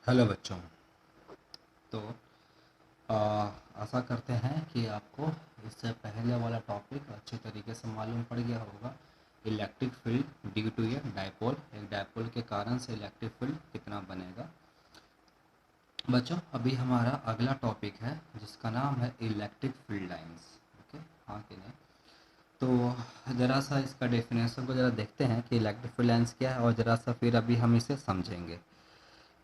Hello बच्चों। तो आ, आशा करते हैं कि आपको इससे पहले वाला टॉपिक अच्छी तरीके से मालूम पड़ गया होगा। Electric field due to a dipole, एक डायपोल के कारण से इलेक्ट्रिक फील्ड कितना बनेगा। बच्चों, अभी हमारा अगला टॉपिक है जिसका नाम है इलेक्ट्रिक फील्ड लाइंस। ओके, हाँ कि नहीं? तो ज़रा सा इसका डेफिनेशन को ज़रा देखते हैं कि इलेक्ट्रिक फील्ड लाइंस क्या है, और ज़रा सा फिर अभी हम इसे समझेंगे।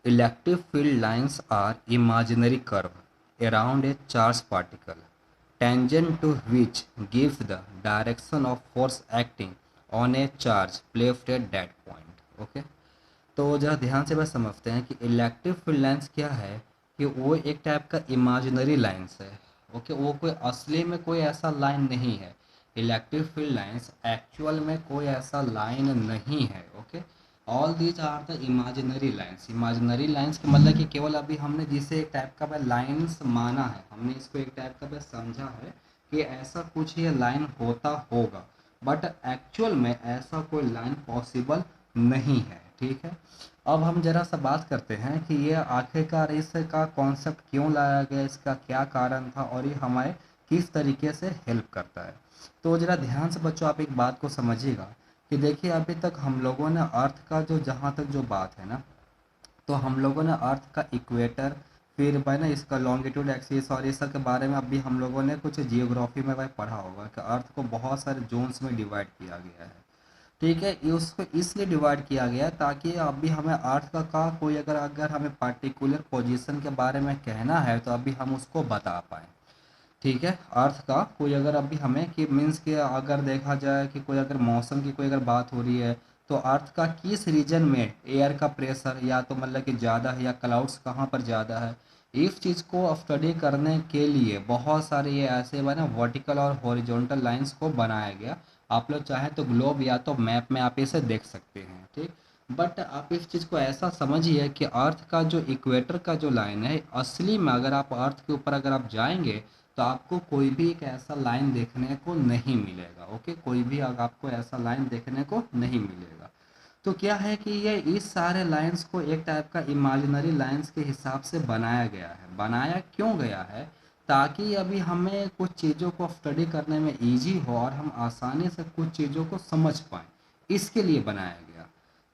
Electric field lines are imaginary curve around a charged particle, tangent to which gives the direction of force acting on a charge left at that point. Okay? तो जरा ध्यान से बस समझते हैं कि इलेक्ट्रिक फील्ड लाइंस क्या है। कि वो एक टाइप का इमेजिनरी लाइंस है। ओके, वो कोई असली में कोई ऐसा लाइन नहीं है। इलेक्ट्रिक फील्ड लाइंस एक्चुअल में कोई ऐसा लाइन नहीं है। Okay, all these are the imaginary lines. Imaginary lines के मतलब कि केवल अभी हमने जिसे एक टाइप का लाइंस माना है, हमने इसको एक टाइप का समझा है कि ऐसा कुछ ये लाइन होता होगा, बट एक्चुअल में ऐसा कोई लाइन पॉसिबल नहीं है। ठीक है, अब हम जरा सा बात करते हैं कि ये आखिरकार इसका कॉन्सेप्ट क्यों लाया गया, इसका क्या कारण था, और ये हमारे किस तरीके से हेल्प करता है। तो जरा ध्यान से बच्चों आप एक बात को समझिएगा कि देखिए, अभी तक हम लोगों ने अर्थ का जो जहाँ तक जो बात है ना, तो हम लोगों ने अर्थ का इक्वेटर, फिर भाई ना इसका लॉन्गिट्यूड एक्सिस और इस सब के बारे में अभी हम लोगों ने कुछ जियोग्राफी में भाई पढ़ा होगा कि अर्थ को बहुत सारे जोन्स में डिवाइड किया गया है। ठीक है, ये उसको इसलिए डिवाइड किया गया ताकि अभी हमें अर्थ का कोई अगर अगर हमें पार्टिकुलर पोजीशन के बारे में कहना है तो अभी हम उसको बता पाएँ। ठीक है, अर्थ का कोई अगर अभी हमें कि मीन्स कि अगर देखा जाए कि कोई अगर मौसम की कोई अगर बात हो रही है, तो अर्थ का किस रीजन में एयर का प्रेशर या तो मतलब कि ज़्यादा है या क्लाउड्स कहाँ पर ज़्यादा है, इस चीज़ को स्टडी करने के लिए बहुत सारे ये ऐसे ना वर्टिकल और हॉरिजॉन्टल लाइंस को बनाया गया। आप लोग चाहें तो ग्लोब या तो मैप में आप इसे देख सकते हैं। ठीक, बट आप इस चीज़ को ऐसा समझिए कि अर्थ का जो इक्वेटर का जो लाइन है, असली में अगर आप अर्थ के ऊपर अगर आप जाएंगे तो आपको कोई भी एक ऐसा लाइन देखने को नहीं मिलेगा। ओके, कोई भी आपको ऐसा लाइन देखने को नहीं मिलेगा। तो क्या है कि ये इस सारे लाइंस को एक टाइप का इमेजिनरी लाइंस के हिसाब से बनाया गया है। बनाया क्यों गया है? ताकि अभी हमें कुछ चीज़ों को स्टडी करने में इजी हो और हम आसानी से कुछ चीज़ों को समझ पाएँ, इसके लिए बनाया गया।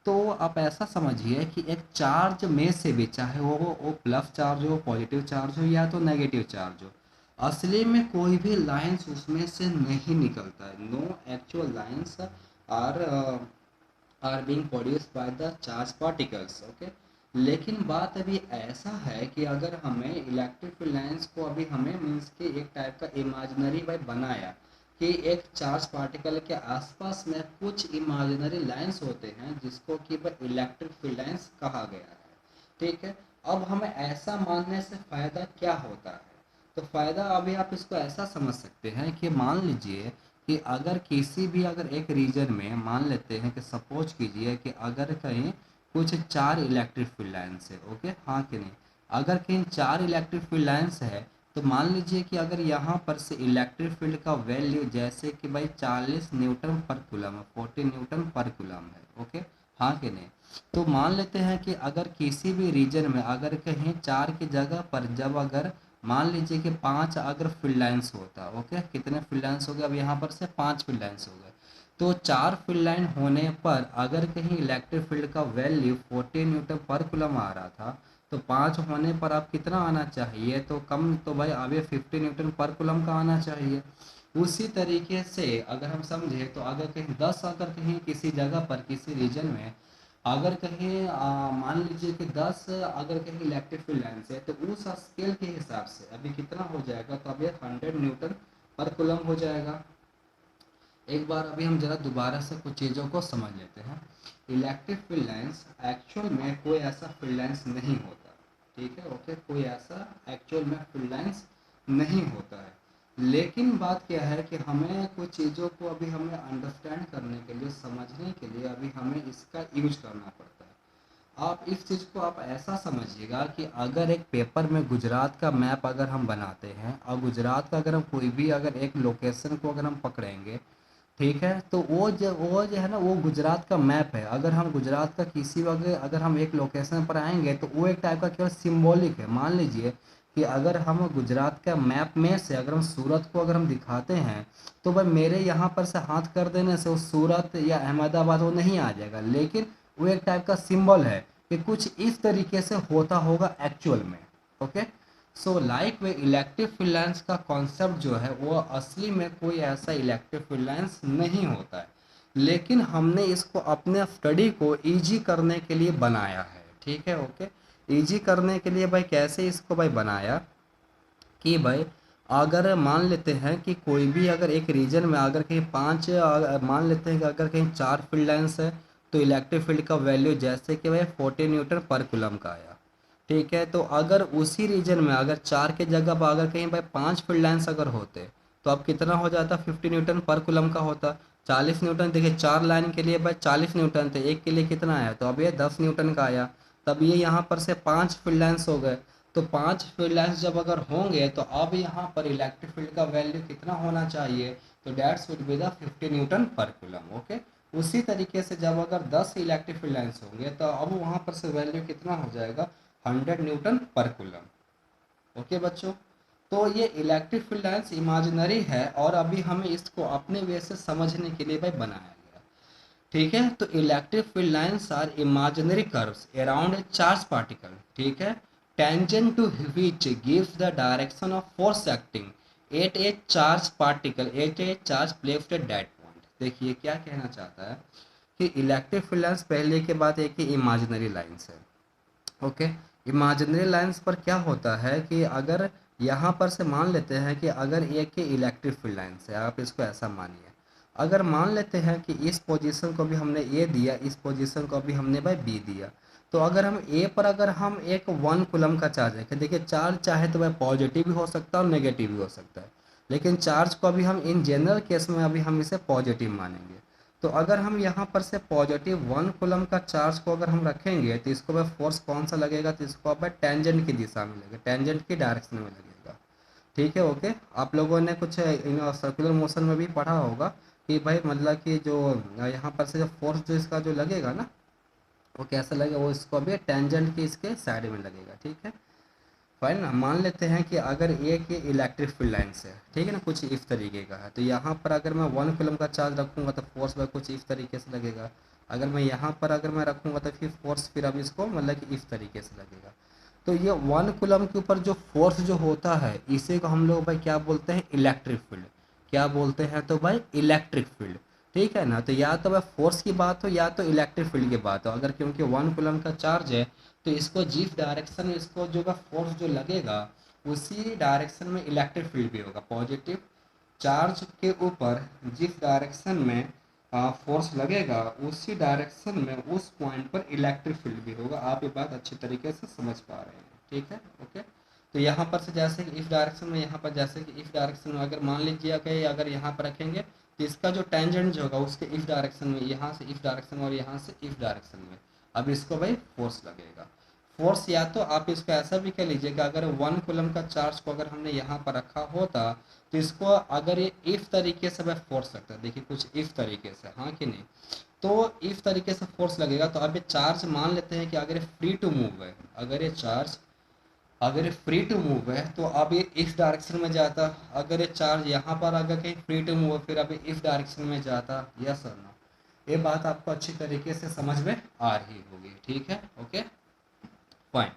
तो आप ऐसा समझिए कि एक चार्ज में से भी, चाहे वो प्लस चार्ज हो, पॉजिटिव चार्ज हो या तो नेगेटिव चार्ज हो, असली में कोई भी लाइंस उसमें से नहीं निकलता है। No actual lines are are being produced by the charge particles. Okay, लेकिन बात अभी ऐसा है कि अगर हमें इलेक्ट्रिक फील्ड लाइंस को अभी हमें मीन्स के एक टाइप का इमेजिनरी बाय बनाया कि एक चार्ज पार्टिकल के आसपास में कुछ इमेजिनरी लाइंस होते हैं जिसको कि इलेक्ट्रिक फील्ड लाइंस कहा गया है। ठीक है, अब हमें ऐसा मानने से फ़ायदा क्या होता है? तो फ़ायदा अभी आप इसको ऐसा समझ सकते हैं कि मान लीजिए कि अगर किसी भी अगर एक रीजन में मान लेते हैं कि सपोज कीजिए कि अगर कहीं कुछ चार इलेक्ट्रिक फील्ड लाइन्स है। ओके, हाँ कि नहीं? अगर कहीं चार इलेक्ट्रिक फील्ड लाइन्स है, तो मान लीजिए कि अगर यहाँ पर से इलेक्ट्रिक फील्ड का वैल्यू जैसे कि भाई 40 न्यूटन पर कूलम है, 40 न्यूटन पर कूलम है। ओके, हाँ कि नहीं? तो मान लेते हैं कि अगर किसी भी रीजन में अगर कहीं चार की जगह पर जब अगर मान लीजिए कि पांच अगर फील्ड लाइन्स होता, ओके, कितने फील्ड लाइन्स हो गए? अब यहाँ पर से पांच फील्ड लाइन्स हो गए। तो चार फील्ड लाइन होने पर अगर कहीं इलेक्ट्रिक फील्ड का वैल्यू 40 न्यूटन पर कूलम आ रहा था, तो पांच होने पर अब कितना आना चाहिए? तो कम तो भाई अभी 50 न्यूटन पर कूलम का आना चाहिए। उसी तरीके से अगर हम समझे तो अगर कहीं 10 अगर कहीं किसी जगह पर किसी रीजन में अगर कहीं मान लीजिए कि 10 अगर कहीं इलेक्ट्रिक फील्ड लाइन से, तो उस स्केल के हिसाब से अभी कितना हो जाएगा? तो अभी 100 न्यूटन पर कूलम हो जाएगा। एक बार अभी हम जरा दोबारा से कुछ चीज़ों को समझ लेते हैं। इलेक्ट्रिक फील्ड लाइंस एक्चुअल में कोई ऐसा फील्ड लाइंस नहीं होता। ठीक है, ओके, कोई ऐसा एक्चुअल में फील्ड लाइंस नहीं होता है। लेकिन बात क्या है कि हमें कुछ चीज़ों को अभी हमें अंडरस्टैंड करने के लिए, समझने के लिए अभी हमें इसका यूज करना पड़ता है। आप इस चीज़ को आप ऐसा समझिएगा कि अगर एक पेपर में गुजरात का मैप अगर हम बनाते हैं और गुजरात का अगर हम कोई भी अगर एक लोकेशन को अगर हम पकड़ेंगे, ठीक है। तो वो जो है ना, वो गुजरात का मैप है। अगर हम गुजरात का किसी वगैरह अगर हम एक लोकेशन पर आएंगे तो वो एक टाइप का केवल सिंबॉलिक है। मान लीजिए कि अगर हम गुजरात का मैप में से अगर हम सूरत को अगर हम दिखाते हैं, तो भाई मेरे यहाँ पर से हाथ कर देने से वो सूरत या अहमदाबाद वो नहीं आ जाएगा, लेकिन वो एक टाइप का सिंबल है कि कुछ इस तरीके से होता होगा एक्चुअल में। ओके। सो लाइक वे इलेक्टिव फ्रीलांस का कॉन्सेप्ट जो है वो असली में कोई ऐसा इलेक्टिव फ्रीलांस नहीं होता है, लेकिन हमने इसको अपने स्टडी को इजी करने के लिए बनाया है। ठीक है, ओके। इजी करने के लिए भाई कैसे इसको भाई बनाया कि भाई अगर मान लेते हैं कि कोई भी अगर एक रीजन में अगर कहीं मान लेते हैं कि अगर कहीं 4 फील्ड लाइन्स है, तो इलेक्ट्रिक फील्ड का वैल्यू जैसे कि भाई 40 न्यूटन पर कूलम का आया। ठीक है। तो अगर उसी रीजन में अगर 4 के जगह पर अगर कहीं भाई 5 फील्ड लाइन्स अगर होते, तो अब कितना हो जाता, 50 न्यूटन पर कूलम का होता। 40 न्यूटन, देखिए 4 लाइन के लिए भाई 40 न्यूटन थे, एक के लिए कितना आया, तो अब ये 10 न्यूटन का आया। तब ये यहाँ पर से 5 फील्ड लाइन्स हो गए। तो 5 फील्ड लाइन्स जब अगर होंगे तो अब यहाँ पर इलेक्ट्रिक फील्ड का वैल्यू कितना होना चाहिए, तो that's would be the 50 newton per coulomb. Okay. उसी तरीके से जब अगर 10 इलेक्ट्रिक फील्ड लाइन्स होंगे तो अब वहाँ पर से वैल्यू कितना हो जाएगा, 100 न्यूटन पर कूलम। ओके बच्चों। तो ये इलेक्ट्रिक फील्ड लाइन्स इमेजिनरी है और अभी हमें इसको अपने वे से समझने के लिए भाई बनाया गया। ठीक है। तो electric field lines are imaginary curves around a charge particle. ठीक है। Tangent to which gives the direction of force acting at a charge particle at a charge placed at that point. देखिए क्या कहना चाहता है कि इलेक्ट्रिक फील्ड लाइन्स पहले के बाद एक ही इमेजिनरी लाइन्स है। ओके। इमेजिनरी लाइंस पर क्या होता है कि अगर यहाँ पर से मान लेते हैं कि अगर एक ही इलेक्ट्रिक फील्ड लाइंस है, आप इसको ऐसा मानिए। अगर मान लेते हैं कि इस पोजीशन को भी हमने ए दिया, इस पोजीशन को भी हमने भाई बी दिया, तो अगर हम ए पर अगर हम एक 1 कूलम का चार्ज है, देखिए चार्ज चाहे तो भाई पॉजिटिव भी हो सकता है और नेगेटिव भी हो सकता है, लेकिन चार्ज को अभी हम इन जनरल केस में अभी हम इसे पॉजिटिव मानेंगे। तो अगर हम यहाँ पर से पॉजिटिव 1 कूलम का चार्ज को अगर हम रखेंगे तो इसको भाई फोर्स कौन सा लगेगा, तो इसको अब टेंजेंट की दिशा में लगेगा, टेंजेंट की डायरेक्शन में लगेगा। ठीक है, ओके। आप लोगों ने कुछ सर्कुलर मोशन में भी पढ़ा होगा कि भाई मतलब कि जो यहाँ पर से जो फोर्स जो इसका जो लगेगा ना, वो कैसा लगेगा, वो इसको अभी टेंजेंट की इसके साइड में लगेगा। ठीक है, फाइन ना। मान लेते हैं कि अगर एक ये इलेक्ट्रिक फील्ड लाइन्स है, ठीक है ना, कुछ इस तरीके का है, तो यहाँ पर अगर मैं 1 कूलम का चार्ज रखूँगा तो फोर्स भाई कुछ इस तरीके से लगेगा। अगर मैं यहाँ पर अगर मैं रखूँगा तो फिर फोर्स फिर अब इसको मतलब कि इस तरीके से लगेगा। तो ये 1 कूलम के ऊपर जो फोर्स जो होता है इसे को हम लोग भाई क्या बोलते हैं, इलेक्ट्रिक फील्ड। क्या बोलते हैं, तो भाई इलेक्ट्रिक फील्ड। ठीक है ना। तो या तो भाई फोर्स की बात हो या तो इलेक्ट्रिक फील्ड की बात हो, अगर क्योंकि 1 कूलम का चार्ज है तो इसको जिस डायरेक्शन में इसको जो का फोर्स जो लगेगा उसी डायरेक्शन में इलेक्ट्रिक फील्ड भी होगा। पॉजिटिव चार्ज के ऊपर जिस डायरेक्शन में फोर्स लगेगा उसी डायरेक्शन में उस पॉइंट पर इलेक्ट्रिक फील्ड भी होगा। आप ये बात अच्छी तरीके से समझ पा रहे हैं। ठीक है, ओके। तो यहाँ पर से जैसे कि इस डायरेक्शन में, यहाँ पर जैसे कि इस डायरेक्शन में अगर मान लीजिए कि अगर यहाँ पर रखेंगे तो इसका जो टेंजेंट जो होगा उसके इस डायरेक्शन में, यहाँ से इस डायरेक्शन में और यहाँ से इस डायरेक्शन में, अब इसको भाई फोर्स लगेगा। फोर्स या तो आप इसको ऐसा भी कह लीजिए कि अगर 1 कूलम का चार्ज को अगर हमने यहाँ पर रखा होता तो इसको अगर ये इस तरीके से भाई फोर्स लगता है, देखिए कुछ इस तरीके से, हाँ कि नहीं, तो इस तरीके से फोर्स लगेगा। तो अब ये चार्ज मान लेते हैं कि अगर ये फ्री टू मूव है, अगर ये चार्ज अगर ये फ्री टू मूव है तो अब ये इस डायरेक्शन में जाता। अगर ये चार्ज यहाँ पर अगर कहीं फ्री टू मूव है फिर अभी इस डायरेक्शन में जाता। यस और नो, ये बात आपको अच्छी तरीके से समझ में आ रही होगी। ठीक है, ओके, फाइन।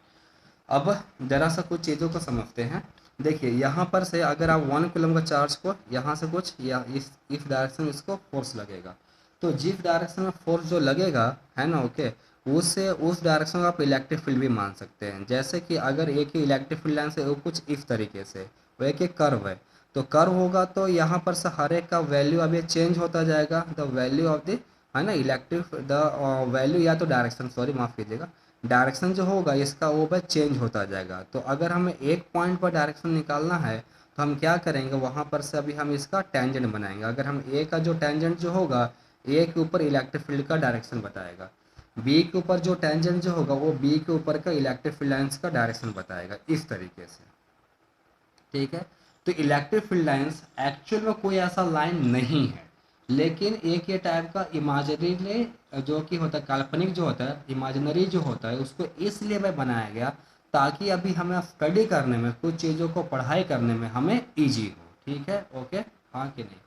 अब जरा सा कुछ चीज़ों को समझते हैं। देखिए यहाँ पर से अगर आप 1 कूलम का चार्ज को यहाँ से कुछ या इस डायरेक्शन में इसको फोर्स लगेगा, तो जिस डायरेक्शन में फोर्स जो लगेगा है ना, ओके, उससे उस डायरेक्शन को आप इलेक्ट्रिक फील्ड भी मान सकते हैं। जैसे कि अगर एक ही इलेक्ट्रिक फील्ड लाइन से वो कुछ इस तरीके से, वो एक कर्व है, तो कर्व होगा तो यहाँ पर से हर एक का वैल्यू अब ये चेंज होता जाएगा। द वैल्यू ऑफ द है ना इलेक्ट्रिक द वैल्यू या तो डायरेक्शन, सॉरी माफ़ कीजिएगा, डायरेक्शन जो होगा इसका वो बस चेंज होता जाएगा। तो अगर हमें एक पॉइंट पर डायरेक्शन निकालना है तो हम क्या करेंगे, वहाँ पर से अभी हम इसका टेंजेंट बनाएंगे। अगर हम ए का जो टेंजेंट जो होगा, ए के ऊपर इलेक्ट्रिक फील्ड का डायरेक्शन बताएगा, बी के ऊपर जो टेंजेंट जो होगा वो बी के ऊपर का इलेक्ट्रिक फील्ड लाइन्स का डायरेक्शन बताएगा, इस तरीके से। ठीक है। तो इलेक्ट्रिक फील्ड लाइन्स एक्चुअल में कोई ऐसा लाइन नहीं है लेकिन एक ये टाइप का इमेजिनरी जो कि होता है, काल्पनिक जो होता है, इमेजिनरी जो होता है, उसको इसलिए मैं बनाया गया ताकि अभी हमें स्टडी करने में, कुछ चीज़ों को पढ़ाई करने में हमें इजी हो। ठीक है, ओके, हाँ कि नहीं?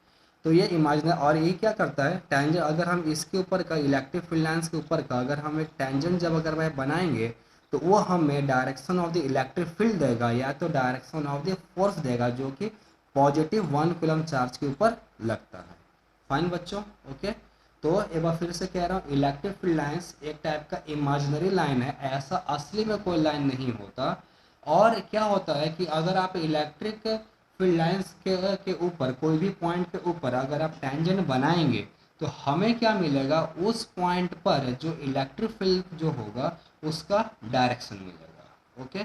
तो ये इमेजिनरी, और ये क्या करता है, टेंजेंट, अगर हम इसके ऊपर का इलेक्ट्रिक फील्ड लाइंस के ऊपर का अगर हम एक टेंजेंट जब अगर वह बनाएंगे तो वो हमें direction of the electric field देगा या तो डायरेक्शन ऑफ द फोर्स देगा जो कि +1 कूलम चार्ज के ऊपर लगता है। फाइन बच्चों, ओके। तो एक बार फिर से कह रहा हूँ, इलेक्ट्रिक फील्ड लाइंस एक टाइप का इमेजिनरी लाइन है, ऐसा असली में कोई लाइन नहीं होता। और क्या होता है कि अगर आप इलेक्ट्रिक फील्ड लाइंस के ऊपर कोई भी पॉइंट के ऊपर अगर आप टेंजेंट बनाएंगे तो हमें क्या मिलेगा, उस पॉइंट पर जो इलेक्ट्रिक फील्ड जो होगा उसका डायरेक्शन मिलेगा। ओके।